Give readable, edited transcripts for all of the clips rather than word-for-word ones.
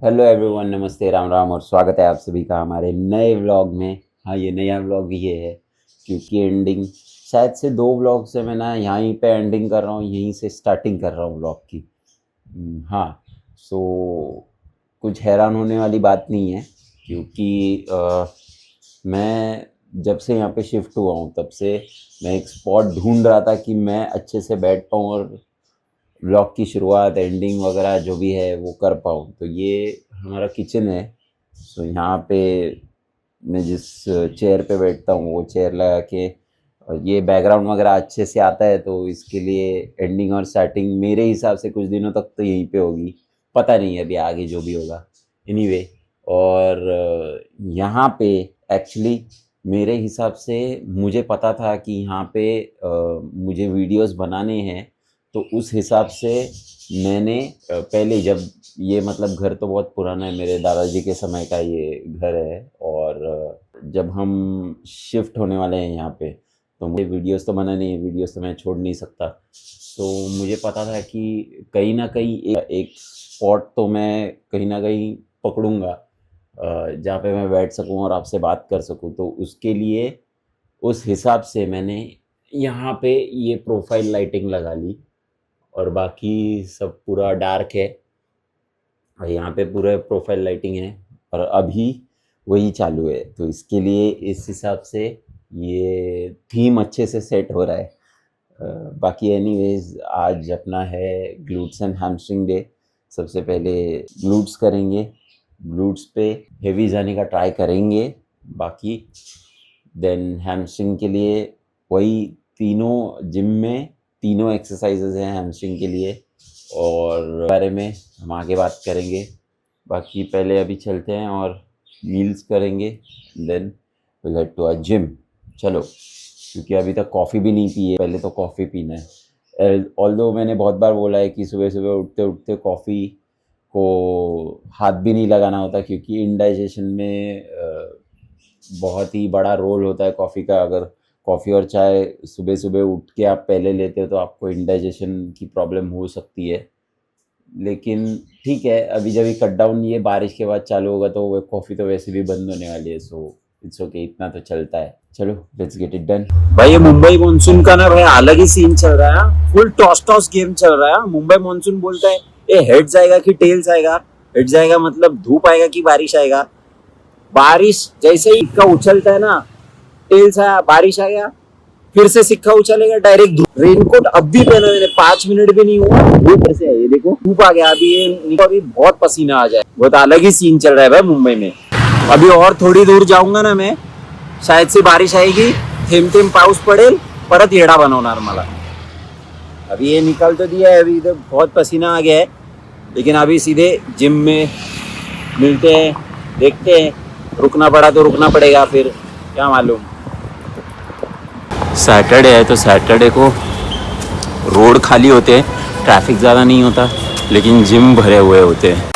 Hello everyone, नमस्ते, राम राम और स्वागत है आप सभी का हमारे नए व्लॉग में। हाँ, ये नया व्लॉग ये है क्योंकि एंडिंग शायद से 2 व्लॉग से मैं ना यहीं पे एंडिंग कर रहा हूँ, यहीं से स्टार्टिंग कर रहा हूँ व्लॉग की। हाँ। सो कुछ हैरान होने वाली बात नहीं है क्योंकि मैं जब से यहाँ पे शिफ्ट हुआ हूँ तब से मैं एक स्पॉट ढूंढ रहा था कि मैं अच्छे से बैठ पाऊँ और व्लॉग की शुरुआत एंडिंग वगैरह जो भी है वो कर पाऊँ। तो ये हमारा किचन है। सो यहाँ पे मैं जिस चेयर पे बैठता हूँ वो चेयर लगा के, और ये बैकग्राउंड वगैरह अच्छे से आता है तो इसके लिए एंडिंग और स्टार्टिंग मेरे हिसाब से कुछ दिनों तक तो यहीं पे होगी। पता नहीं है अभी आगे जो भी होगा। एनीवे, और यहाँ पे एक्चुअली मेरे हिसाब से मुझे पता था कि यहाँ पे मुझे वीडियोस बनाने हैं। तो उस हिसाब से मैंने पहले जब ये मतलब घर तो बहुत पुराना है, मेरे दादाजी के समय का ये घर है। और जब हम शिफ्ट होने वाले हैं यहाँ पे तो मुझे वीडियोस तो बनानी है, वीडियोस तो मैं छोड़ नहीं सकता। तो मुझे पता था कि कहीं ना कहीं एक स्पॉट तो मैं कहीं ना कहीं पकड़ूंगा जहाँ पे मैं बैठ सकूँ और आपसे बात कर सकूँ। तो उसके लिए उस हिसाब से मैंने यहाँ पे ये प्रोफाइल लाइटिंग लगा ली और बाकी सब पूरा डार्क है। और यहाँ पे पूरा प्रोफाइल लाइटिंग है और अभी वही चालू है। तो इसके लिए इस हिसाब से ये थीम अच्छे से सेट हो रहा है। बाकी एनीवेज आज अपना है ग्लूट्स एंड हैमस्ट्रिंग डे। सबसे पहले ग्लूट्स करेंगे, ग्लूट्स पे हेवी जाने का ट्राई करेंगे। बाकी देन हैमस्ट्रिंग के लिए वही तीनों जिम में तीनों एक्सरसाइजेज हैं हैमस्ट्रिंग के लिए, और बारे में हम आगे बात करेंगे। बाकी पहले अभी चलते हैं और मील्स करेंगे, then will head to a gym. चलो, क्योंकि अभी तक कॉफ़ी भी नहीं पी है, पहले तो कॉफ़ी पीना है। ऑल्दो मैंने बहुत बार बोला है कि सुबह सुबह उठते उठते कॉफ़ी को हाथ भी नहीं लगाना होता क्योंकि इंडाइजेशन में बहुत ही बड़ा रोल होता है कॉफ़ी का। अगर कॉफ़ी और चाय सुबह सुबह उठ के आप पहले लेते हो तो आपको इंडाइजेशन की प्रॉब्लम हो सकती है। लेकिन ठीक है, अभी जब ये कट डाउन ये बारिश के बाद चालू होगा तो वो कॉफ़ी तो वैसे भी बंद होने वाली है। सो इट्स ओके, इतना तो चलता है। चलो, लेट्स गेट इट डन। भाई ये मुंबई मॉनसून का ना भाई अलग ही सीन चल रहा है। फुल टॉस टॉस गेम चल रहा है। मुंबई मॉनसून बोलता है ये हेड जाएगा कि टेल्स आएगा। हेड जाएगा मतलब धूप आएगा कि बारिश आएगा। बारिश जैसे ही सिक्का उछलता है ना, टेल्स आया, बारिश आ गया, फिर से सिक्का उछलेगा, डायरेक्ट धूप। रेनकोट अब भी पहना मैंने, 5 मिनट भी नहीं हुआ, धूप ऐसे है। ये देखो धूप आ गया, अभी ये अभी बहुत पसीना आ जाए। बहुत अलग ही सीन चल रहा है भाई मुंबई में। अभी और थोड़ी दूर जाऊंगा ना मैं, शायद से बारिश आएगी, थेम थेम पाऊस पडेल, परत येडा बनवणार मला। अभी ये निकाल तो दिया है, अभी इधर बहुत पसीना आ गया है, लेकिन अभी सीधे जिम में मिलते हैं, देखते हैं। रुकना पड़ा तो रुकना पड़ेगा, फिर क्या मालूम। सैटरडे है तो सैटरडे को रोड खाली होते हैं, ट्रैफिक ज़्यादा नहीं होता, लेकिन जिम भरे हुए होते हैं।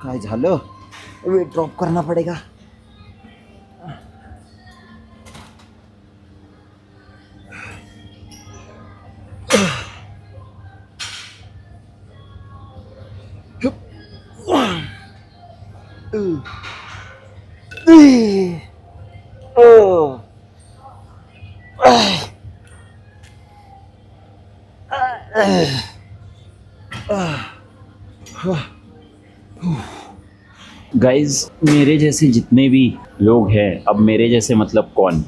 काय झालं, वेट ड्रॉप करना पड़ेगा. गाइज, मेरे जैसे जितने भी लोग हैं, अब मेरे जैसे मतलब कौन,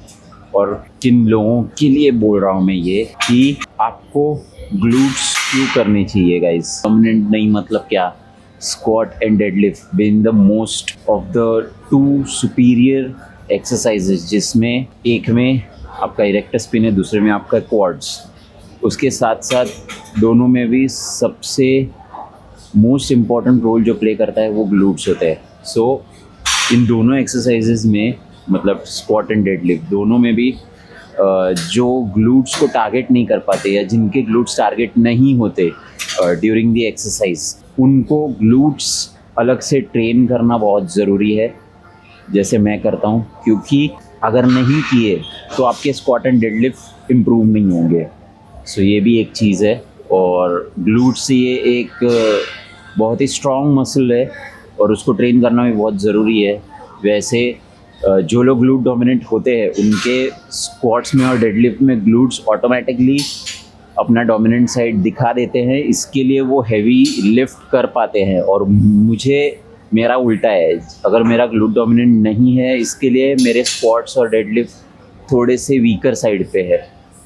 और किन लोगों के लिए बोल रहा हूँ मैं ये कि आपको ग्लूट्स क्यों करने चाहिए गाइज. परमानेंट नहीं मतलब क्या, squat and deadlift being the most of the two superior exercises, जिसमें एक में आपका इरेक्टस स्पिन है, दूसरे में आपका क्वाड्स. उसके साथ साथ दोनों में भी सबसे मोस्ट इम्पॉर्टेंट रोल जो प्ले करता है वो ग्लूट्स होते हैं. सो इन दोनों एक्सरसाइजेज में, मतलब स्क्वाट एंड डेडलिफ्ट दोनों में भी जो ग्लूट्स को टारगेट नहीं कर पाते या जिनके ग्लूट्स टारगेट नहीं होते ड्यूरिंग द एक्सरसाइज, उनको ग्लूट्स अलग से ट्रेन करना बहुत ज़रूरी है, जैसे मैं करता हूँ. क्योंकि अगर नहीं किए तो आपके स्क्वाट एंड डेडलिफ्ट इम्प्रूव नहीं होंगे. सो ये भी एक चीज़ है. और ग्लूट्स ये एक बहुत ही स्ट्रॉन्ग मसल है और उसको ट्रेन करना भी बहुत ज़रूरी है. वैसे जो लोग ग्लूट डोमिनेंट होते हैं उनके स्क्वाट्स में और डेडलिफ्ट में ग्लूट्स ऑटोमेटिकली अपना डोमिनेंट साइड दिखा देते हैं, इसके लिए वो हैवी लिफ्ट कर पाते हैं. और मुझे मेरा उल्टा है, अगर मेरा ग्लूट डोमिनेंट नहीं है, इसके लिए मेरे स्क्वाट्स और डेडलिफ्ट थोड़े से वीकर साइड पे है.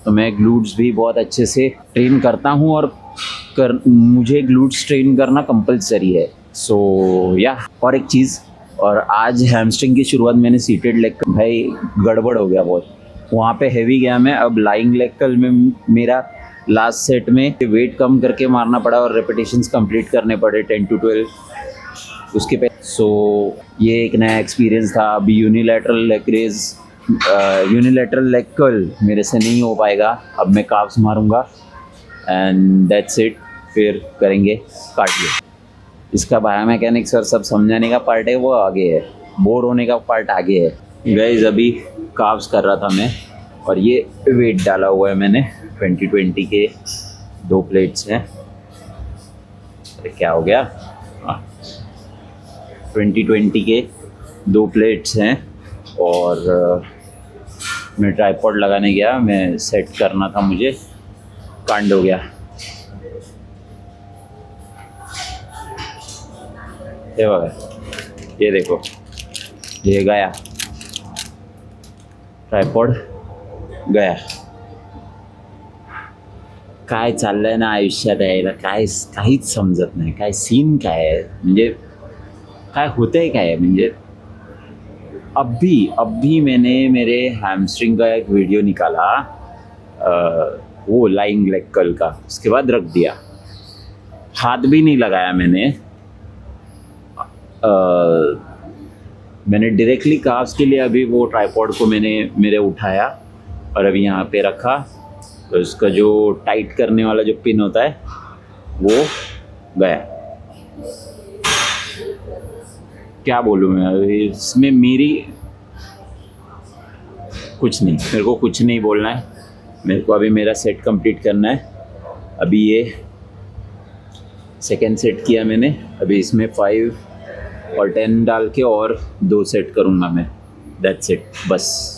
तो मैं ग्लूट्स भी बहुत अच्छे से ट्रेन करता हूँ और मुझे ग्लूट्स ट्रेन करना कंपलसरी है. सो या और एक चीज़, और आज हैमस्ट्रिंग की शुरुआत मैंने सीटेड लेग, भाई गड़बड़ हो गया बहुत, वहाँ पे हैवी गया मैं. अब लाइंग लेग कल में मेरा लास्ट सेट में वेट कम करके मारना पड़ा और रेपिटेशंस कंप्लीट करने पड़े 10 to 12 उसके पे. सो ये एक नया एक्सपीरियंस था. अभी unilateral leg raise, unilateral leg curl मेरे से नहीं हो पाएगा. अब मैं काफ्स मारूंगा एंड दैट्स इट. फिर करेंगे कार्डियो. इसका बायोमैकेनिक्स और सब समझाने का पार्ट है वो आगे है, बोर होने का पार्ट आगे है. गाइस, अभी काफ्स कर रहा था मैं और ये वेट डाला हुआ है मैंने. 2020 के 2 प्लेट्स हैं. अरे क्या हो गया, 2020 के 2 प्लेट्स हैं. और मैं ट्राइपॉड लगाने गया, मैं सेट करना था, मुझे कांड हो गया. ये बघा, ये देखो, ये गया ट्राइपॉड, गया. काय चाललंय ना आयुष्यात यायला, काहीच समजत नाही. काय सीन काय आहे, म्हणजे काय होतंय काय, म्हणजे अभी मैंने मेरे हैमस्ट्रिंग का एक वीडियो निकाला, वो लाइंग लेग कर्ल का. उसके बाद रख दिया, हाथ भी नहीं लगाया मैंने. मैंने डायरेक्टली काफ्स के लिए अभी वो ट्राइपॉड को मैंने मेरे उठाया और अभी यहाँ पे रखा. तो इसका जो टाइट करने वाला जो पिन होता है वो गया. क्या बोलूँ मैं, इसमें मेरी कुछ नहीं, मेरे को कुछ नहीं बोलना है. मेरे को अभी मेरा सेट कंप्लीट करना है. अभी ये सेकेंड सेट किया मैंने, अभी इसमें 5 और 10 डाल के और 2 सेट करूँगा मैं. दैट्स इट, बस.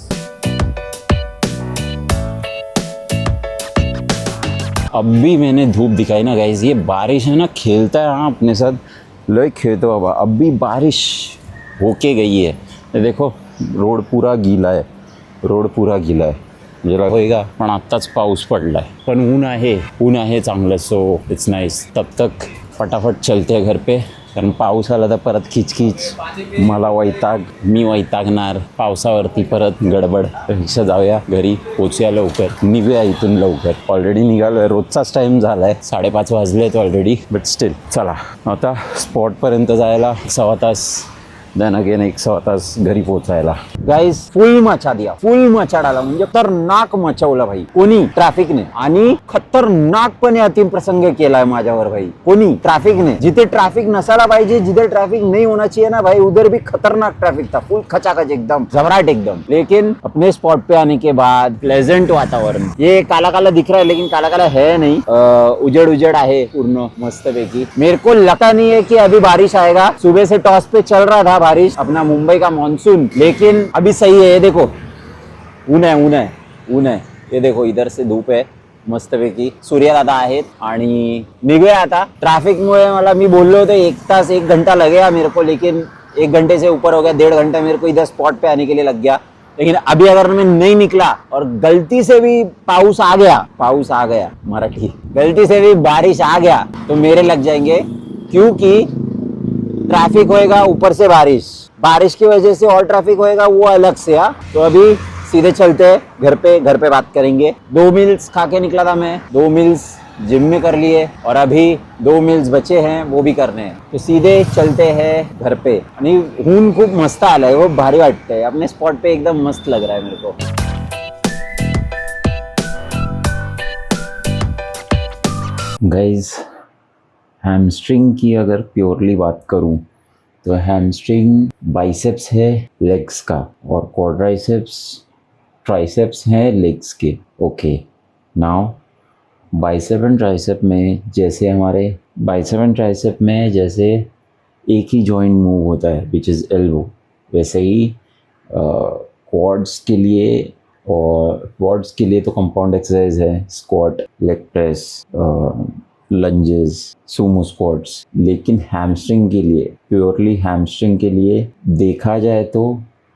अभी मैंने धूप दिखाई ना गाइस, ये बारिश है ना, खेलता है हाँ अपने साथ, लो खेलतो बाबा. अभी बारिश होके गई है, ये देखो रोड पूरा गीला आहे, रोड पूरा गीला आहे. म्हणजे होईगा, पण आत्ताच पाऊस पडलाय, पण ऊन आहे चांगलं. So it's nice. तब तक फटाफट चलते हैं घर पे, कारण पाऊस आला तर परत खिचखिच, मला वैताग, मी वैतागणार पावसावरती, परत गडबड. पेक्षा जाऊया घरी, पोचूया लवकर, निघूया इथून लवकर. ऑलरेडी निघालोय, रोजचाच टाईम झाला आहे, 5:30 वाजलेत ऑलरेडी. बट स्टील चला, आता स्पॉटपर्यंत जायला 1.25 तास देन अगेन 100 घरी पोहोचायला. गाईज फुल मचा दिया, फुल मचा डाला, म्हणजे खतरनाक मचवलं भाई कोणी, ट्रॅफिकने. आणि खतरनाकपणे अतिप्रसंग केलाय माझ्यावर भाई कोणी, ट्रॅफिकने. जिथे ट्रॅफिक नसायला पाहिजे, जिधर ट्रैफिक नहीं होना चाहिए ना भाई, उधर भी खतरनाक ट्रैफिक था, फुल खचाखच एकदम घबराहट एकदम. लेकिन अपने स्पॉट पे आने के बाद प्लेजेंट वातावरण, ये काला काला दिख रहा है लेकिन काला काला है नहीं, उजड़ उजड़ है पूर्ण मस्त पैकी. मेरे को लगता नहीं है कि अभी बारिश आएगा. सुबह से टॉस पे चल रहा था बारिश, अपना मुंबई का मानसून, लेकिन अभी सही है. ये देखो ऊन है, ऊन है, ऊन है. ये देखो इधर से धूप है मस्तपैकी, सूर्यदादा आहेत. आणि निघूया आता. ट्रॅफिकमुळे मला, मी बोललो होतो 1 तास 1 घंटा लगेगा मेरे को, लेकिन 1 घंटे से ऊपर हो गया. 1.5 घंटा मेरे को इधर स्पॉट पे आने के लिए लग गया. लेकिन अभी अगर मैं नहीं निकला और गलती से भी पाउस आ गया मराठी, गलती से भी बारिश आ गया तो मेरे लग जाएंगे, क्योंकि ट्रैफिक होएगा, ऊपर से बारिश की वजह से और ट्रैफिक होएगा, वो अलग से. तो अभी सीधे चलते हैं घर पे बात करेंगे. 2 मील्स खा के निकला था मैं, 2 मील्स जिम में कर लिए और अभी 2 मील्स बचे हैं, वो भी करने हैं. तो सीधे चलते हैं घर पे. आणि ऊन खूप मस्त आलाय, वो भारी वाटतंय. अपने स्पॉट पे एकदम मस्त लग रहा है मेरे को. गाइज हैमस्ट्रिंग की अगर प्योरली बात करूं तो हैमस्ट्रिंग बाइसेप्स है लेग्स का और क्वाड्राइसेप्स ट्राइसेप्स हैं लेग्स के. Okay, now bicep and tricep में जैसे एक ही जॉइंट मूव होता है विच इज़ एल्बो, वैसे ही क्वाड्स के लिए तो कंपाउंड एक्सरसाइज है, squat, leg press, lunges, Sumo squats. लेकिन प्योरली हैमस्ट्रिंग के लिए देखा जाए तो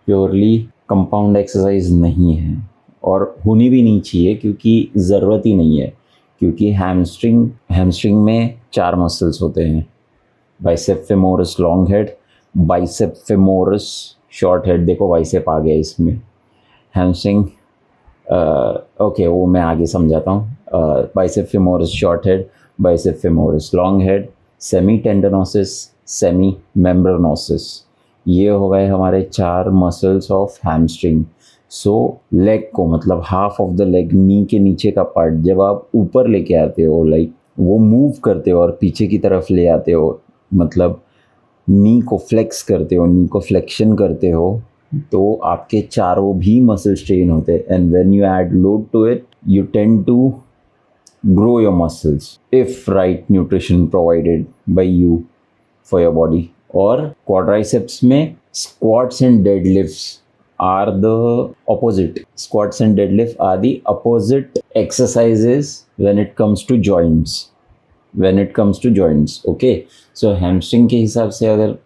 प्योरली कंपाउंड एक्सरसाइज नहीं है और होनी भी नहीं चाहिए, क्योंकि ज़रूरत ही नहीं है. क्योंकि हैमस्ट्रिंग में 4 मसल्स होते हैं, bicep femoris long head, bicep femoris short head. देखो बाइसेप आ गया इसमें. हैमस्ट्रिंग ओके, वो मैं आगे समझाता हूँ. Bicep femoris short head, bicep femoris long head, semi tendinosus, semi membranosus. ये हो गए हमारे 4 muscles of hamstring. So leg को, मतलब half of the leg, knee के नीचे का पार्ट, जब आप ऊपर लेके आते हो, लाइक वो मूव करते हो और पीछे की तरफ ले आते हो, मतलब नी को फ्लेक्स करते हो, नी को फ्लेक्शन करते हो, तो आपके चारों भी मसल स्ट्रेन होते हैं. And when you add load to it, you tend to grow your muscles if right nutrition provided by you for your body. और quadriceps में squats and deadlifts are the opposite. Squats and deadlift are the opposite exercises when it comes to joints. Okay, so hamstring के हिसाब से अगर,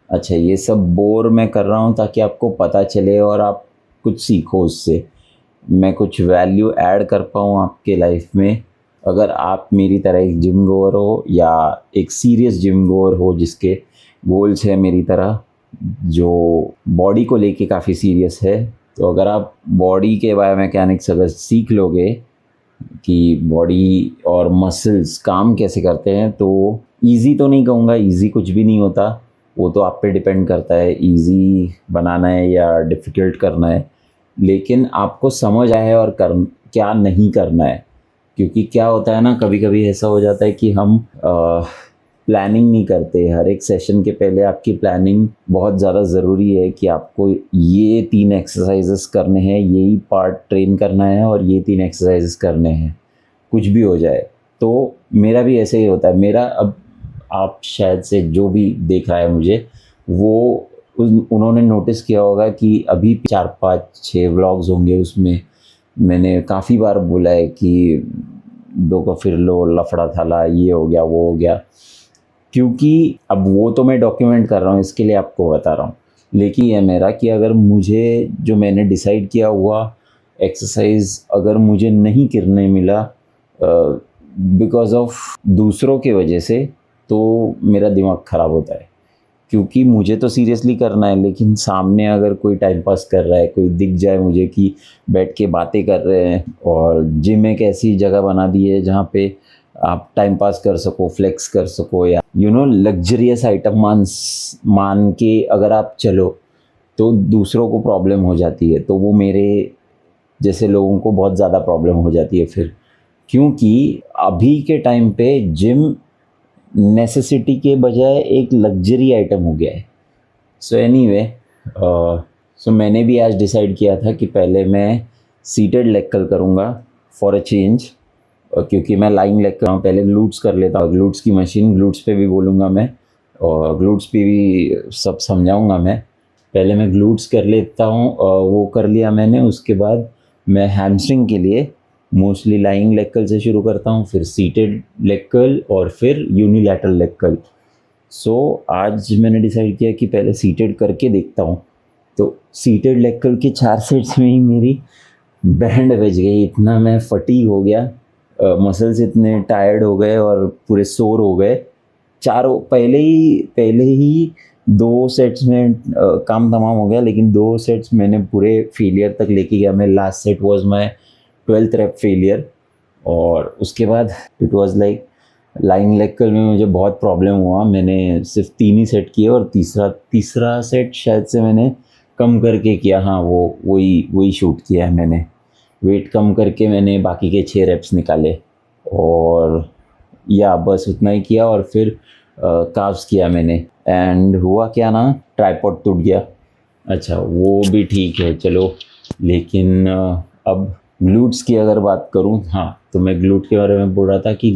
अच्छा ये सब bore मैं कर रहा हूँ ताकि आपको पता चले और आप कुछ सीखो उससे, मैं कुछ वैल्यू ऐड कर पाऊँ आपके लाइफ में. अगर आप मेरी तरह एक जिम गोअर हो या एक सीरियस जिम गोअर हो जिसके गोल्स है मेरी तरह, जो बॉडी को लेके काफ़ी सीरियस है, तो अगर आप बॉडी के बायोमैकेनिक्स अगर सीख लोगे कि बॉडी और मसल्स काम कैसे करते हैं, तो ईजी तो नहीं कहूँगा, ईजी कुछ भी नहीं होता, वो तो आप पे डिपेंड करता है ईजी बनाना है या डिफ़िकल्ट करना है. लेकिन आपको समझ आया है और क्या नहीं करना है. क्योंकि क्या होता है ना, कभी कभी ऐसा हो जाता है कि हम प्लानिंग नहीं करते. हर एक सेशन के पहले आपकी प्लानिंग बहुत ज़्यादा ज़रूरी है कि आपको ये 3 एक्सरसाइजेस करने हैं, यही पार्ट ट्रेन करना है और ये 3 एक्सरसाइजेस करने हैं, कुछ भी हो जाए. तो मेरा भी ऐसे ही होता है. मेरा, अब आप शायद से जो भी देख रहा है मुझे, वो उन्होंने नोटिस किया होगा कि अभी 4, 5, 6 व्लॉग्स होंगे, उसमें मैंने काफ़ी बार बोला है कि दो को फिर लो, लफड़ा थाला, ये हो गया, वो हो गया. क्योंकि अब वो तो मैं डॉक्यूमेंट कर रहा हूँ, इसके लिए आपको बता रहा हूँ. लेकिन ये मेरा कि अगर मुझे जो मैंने डिसाइड किया हुआ एक्सरसाइज अगर मुझे नहीं करने मिला बिकॉज ऑफ दूसरों के वजह से, तो मेरा दिमाग ख़राब होता है. क्योंकि मुझे तो सीरियसली करना है, लेकिन सामने अगर कोई टाइम पास कर रहा है, कोई दिख जाए मुझे कि बैठ के बातें कर रहे हैं, और जिम एक ऐसी जगह बना दी है जहाँ पे आप टाइम पास कर सको, फ्लेक्स कर सको, या लग्जरियस आइटम मान के अगर आप चलो तो दूसरों को प्रॉब्लम हो जाती है। तो वो मेरे जैसे लोगों को बहुत ज़्यादा प्रॉब्लम हो जाती है फिर, क्योंकि अभी के टाइम पे जिम नेसेसिटी के बजाय एक लग्जरी आइटम हो गया है। सो एनीवे, सो मैंने भी आज डिसाइड किया था कि पहले मैं सीटेड लेग कर्ल करूँगा फॉर अ चेंज, क्योंकि मैं लाइंग लेग कर रहा हूँ। पहले ग्लूट्स कर लेता हूँ, ग्लूट्स की मशीन, ग्लूट्स पे भी बोलूँगा मैं और ग्लूट्स पे भी सब समझाऊँगा मैं। पहले मैं ग्लूट्स कर लेता हूँ, वो कर लिया मैंने। उसके बाद मैं हैमस्ट्रिंग के लिए मोस्टली लाइंग लेग कर्ल से शुरू करता हूँ, फिर सीटेड लेग कर्ल और फिर यूनिलैटरल लेग कर्ल। सो आज मैंने डिसाइड किया कि पहले सीटेड करके देखता हूँ। तो सीटेड लेग कर्ल के 4 सेट्स में ही मेरी बैंड बज गई, इतना मैं फटीग हो गया, मसल्स इतने टायर्ड हो गए और पूरे सोर हो गए। पहले ही 2 सेट्स में काम तमाम हो गया, लेकिन 2 सेट्स मैंने पूरे फेलियर तक लेके गया। मैं last set was my 12th rape failure, और उसके बाद it was like lying leg curl में मुझे बहुत प्रॉब्लम हुआ। मैंने सिर्फ 3 ही सेट किए और तीसरा सेट शायद से मैंने कम करके किया। हाँ, वही शूट किया है मैंने। वेट कम करके मैंने बाकी के 6 रेप्स निकाले और या बस उतना ही किया। और फिर काफ्स किया मैंने, एंड हुआ क्या ना, ट्राइपॉड टूट गया। अच्छा, वो भी ठीक है चलो, लेकिन अब ग्लूट्स की अगर बात करूँ, हाँ, तो मैं ग्लूट के बारे में बोल रहा था कि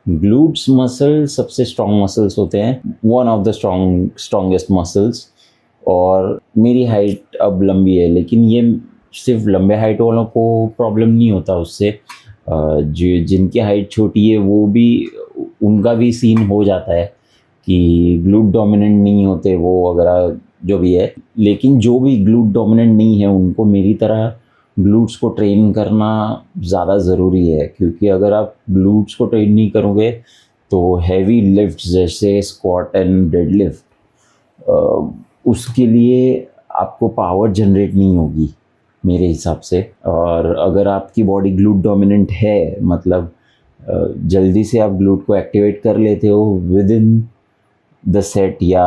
ग्लूट्स मसल सबसे स्ट्रॉन्ग मसल्स होते हैं, one of the strongest muscles. और मेरी हाइट अब लंबी है, लेकिन ये सिर्फ लंबे हाइट वालों को प्रॉब्लम नहीं होता उससे। जो जिनकी हाइट छोटी है वो भी, उनका भी सीन हो जाता है कि ग्लूट डोमिनेंट नहीं होते वो वगैरह जो भी है। लेकिन जो भी ग्लूट डोमिनेंट नहीं है उनको मेरी तरह ग्लूट्स को ट्रेन करना ज़्यादा ज़रूरी है, क्योंकि अगर आप ग्लूट्स को ट्रेन नहीं करोगे तो हैवी लिफ्ट जैसे स्क्वाट एंड डेडलिफ्ट, उसके लिए आपको पावर जनरेट नहीं होगी मेरे हिसाब से। और अगर आपकी बॉडी ग्लूट डोमिनेंट है, मतलब जल्दी से आप ग्लूट को एक्टिवेट कर लेते हो विद इन द सेट, या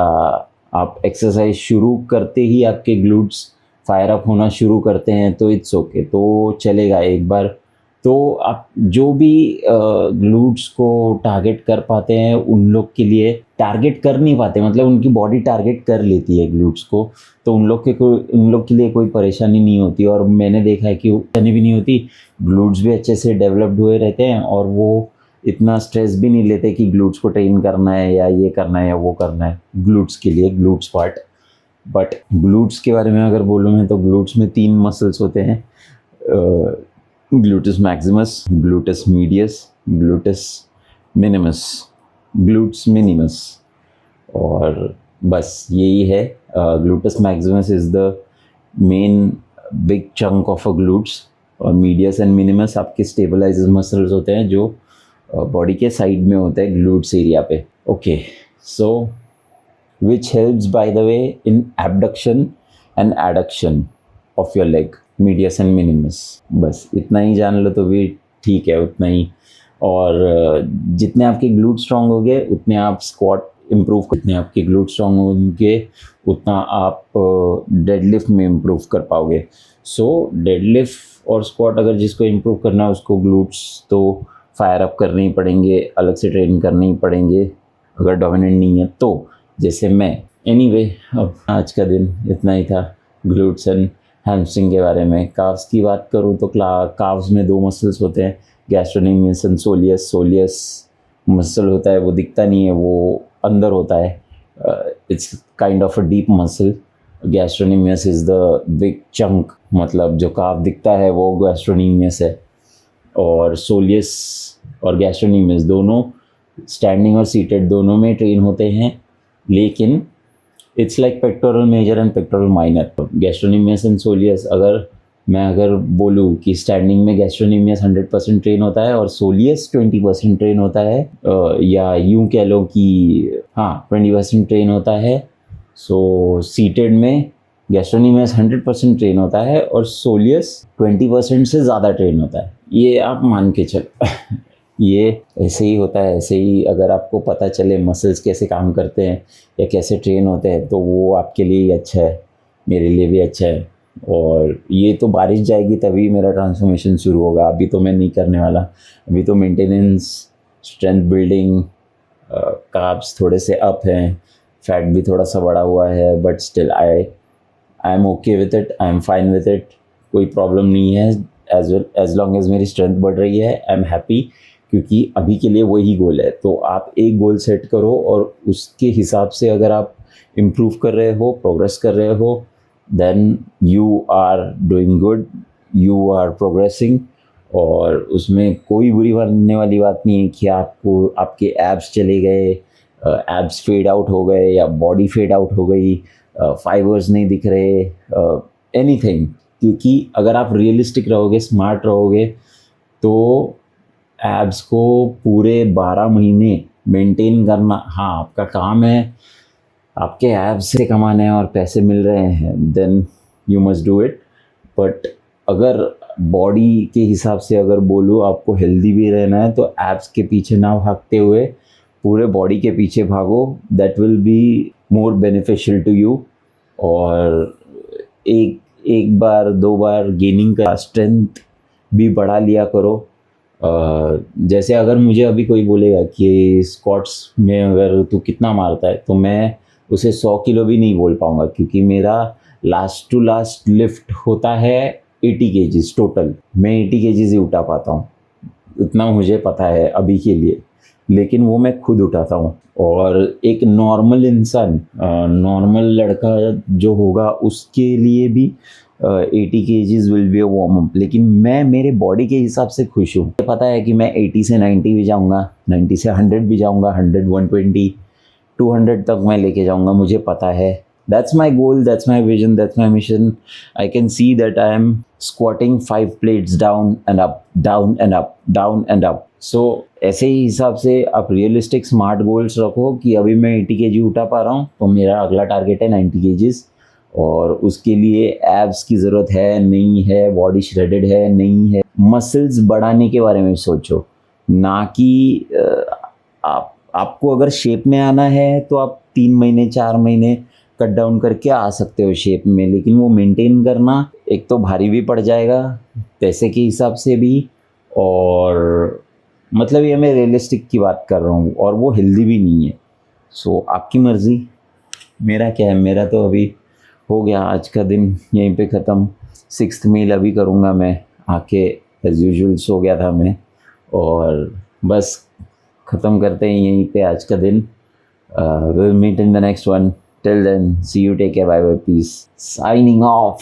आप एक्सरसाइज शुरू करते ही आपके ग्लूट्स फायर अप होना शुरू करते हैं, तो इट्स ओके, तो चलेगा एक बार। तो आप जो भी ग्लूट्स को टारगेट कर पाते हैं, उन लोग के लिए टारगेट कर नहीं पाते, मतलब उनकी बॉडी टारगेट कर लेती है ग्लूट्स को, तो उन लोग के लिए कोई परेशानी नहीं होती। और मैंने देखा है कि परेशानी भी नहीं होती, ग्लूट्स भी अच्छे से डेवलप्ड हुए रहते हैं, और वो इतना स्ट्रेस भी नहीं लेते कि ग्लूट्स को ट्रेन करना है या ये करना है या वो करना है ग्लूट्स के लिए, ग्लूट्स पार्ट। बट ग्लूट्स के बारे में अगर बोलूँ मैं, तो ग्लूट्स में 3 मसल्स होते हैं, gluteus Maximus, gluteus medius, gluteus minimus, और बस यही है। Gluteus Maximus is the main big chunk of a glutes, और मीडियस एंड मिनिमस आपके स्टेबलाइजर मसल्स होते हैं जो बॉडी के साइड में होते हैं ग्लूट्स एरिया पे। Okay, so which helps by the way in abduction and adduction of your leg, medius and minimus। बस इतना ही जान लो तो भी ठीक है, उतना ही। और जितने आपके ग्लूट स्ट्रॉन्ग हो गए उतने आप स्क्वाट इम्प्रूव, जितने आपके ग्लूट स्ट्रॉन्ग होंगे उतना आप डेडलिफ्ट में इम्प्रूव कर पाओगे। सो डेडलिफ्ट और स्क्वाट अगर जिसको इम्प्रूव करना है उसको ग्लूट्स तो फायर अप करने ही पड़ेंगे, अलग से ट्रेन करने ही पड़ेंगे अगर डोमिनेंट नहीं है तो, जैसे मैं। एनीवे, अब आज का दिन इतना ही था ग्लूट्स एंड हैमस्ट्रिंग के बारे में। काव्स की बात करूँ तो काव्स में 2 मसल्स होते हैं, गैस्ट्रोनोमियस एंड सोलियस। सोलियस मसल होता है, वो दिखता नहीं है, वो अंदर होता है, it's kind of a deep muscle. Gastrocnemius is the big chunk, मतलब जो काव दिखता है वो गैस्ट्रोनोमियस है। और सोलियस और गैस्ट्रोनोमियस दोनों स्टैंडिंग और सीटेड दोनों में ट्रेन होते हैं, लेकिन it's like pectoral major and pectoral minor. Gastrocnemius and soleus, अगर बोलूँ कि स्टैंडिंग में गैस्ट्रोनोमियस 100% ट्रेन होता है और सोलियस 20% ट्रेन होता है, या यूँ कह लो कि हाँ 20% ट्रेन होता है। सो सीटेड में गैस्ट्रोनोमियस 100% ट्रेन होता है और सोलियस 20% से ज़्यादा ट्रेन होता है, ये आप मान के चलो। ये ऐसे ही होता है। ऐसे ही अगर आपको पता चले मसल्स कैसे काम करते हैं या कैसे ट्रेन होते हैं तो वो आपके लिए ही अच्छा है, मेरे लिए भी अच्छा है। और ये तो बारिश जाएगी तभी मेरा ट्रांसफॉर्मेशन शुरू होगा, अभी तो मैं नहीं करने वाला। अभी तो मेंटेनेंस, स्ट्रेंथ बिल्डिंग, कार्ब्स थोड़े से अप हैं, फैट भी थोड़ा सा बढ़ा हुआ है, but still I am okay with it, I am fine with it. कोई प्रॉब्लम नहीं है। एज लॉन्ग एज मेरी स्ट्रेंथ बढ़ रही है आई एम हैप्पी, क्योंकि अभी के लिए वही गोल है। तो आप एक गोल सेट करो और उसके हिसाब से अगर आप इम्प्रूव कर रहे हो, प्रोग्रेस कर रहे हो, then you are doing good, you are progressing. और उसमें कोई बुरी मानने वाली बात नहीं है कि आपको आपके एब्स चले गए, एब्स फेड आउट हो गए या बॉडी फेड आउट हो गई, फाइबर्स नहीं दिख रहे, एनीथिंग। क्योंकि अगर आप रियलिस्टिक रहोगे, स्मार्ट रहोगे, तो एब्स को पूरे 12 महीने मेंटेन करना, हाँ आपका काम है, आपके एब्स से कमाने हैं और पैसे मिल रहे हैं, then you must do it. But अगर बॉडी के हिसाब से अगर बोलूँ, आपको हेल्दी भी रहना है तो एब्स के पीछे ना भागते हुए पूरे बॉडी के पीछे भागो, that will be more beneficial to you. और एक एक बार 2 बार गेनिंग का स्ट्रेंथ भी बढ़ा लिया करो। जैसे अगर मुझे अभी कोई बोलेगा कि स्क्वाट्स में अगर तू कितना मारता है, तो मैं उसे 100 किलो भी नहीं बोल पाऊँगा, क्योंकि मेरा लास्ट टू लास्ट लिफ्ट होता है 80 केजीज टोटल। मैं 80 केजीज ही उठा पाता हूँ, इतना मुझे पता है अभी के लिए, लेकिन वो मैं खुद उठाता हूँ। और एक नॉर्मल इंसान, नॉर्मल लड़का जो होगा, उसके लिए भी 80 KGs will be a warm up. लेकिन मैं मेरे बॉडी के हिसाब से खुश हूँ। मुझे पता है कि मैं 80 से 90 भी जाऊँगा, 90 से 100 भी जाऊँगा, 100, 120, 200 तक मैं लेके जाऊँगा, मुझे पता है। That's my goal, that's my vision, that's my mission. I can see that I am squatting 5 plates down and up, down and up, down and up. So ऐसे ही हिसाब से आप रियलिस्टिक स्मार्ट गोल्स रखो कि अभी मैं 80 केजी उठा पा रहा हूँ, तो मेरा अगला टारगेट है 90 केजीज। और उसके लिए एब्स की ज़रूरत है नहीं है, बॉडी श्रेडेड है नहीं है, मसल्स बढ़ाने के बारे में सोचो, ना कि आपको अगर शेप में आना है तो आप 3 महीने 4 महीने कट डाउन करके आ सकते हो शेप में, लेकिन वो मेंटेन करना एक तो भारी भी पड़ जाएगा पैसे के हिसाब से भी, और मतलब ये मैं रियलिस्टिक की बात कर रहा हूँ, और वो हेल्दी भी नहीं है। सो आपकी मर्ज़ी, मेरा क्या है, मेरा तो अभी हो गया आज का दिन यहीं पे ख़त्म। 6th मील अभी करूँगा मैं आके, एज यूजुअल सो गया था मैं, और बस ख़त्म करते हैं यहीं पे आज का दिन। Will meet in the next one. Till then, see you, take care, bye bye, peace. Signing off.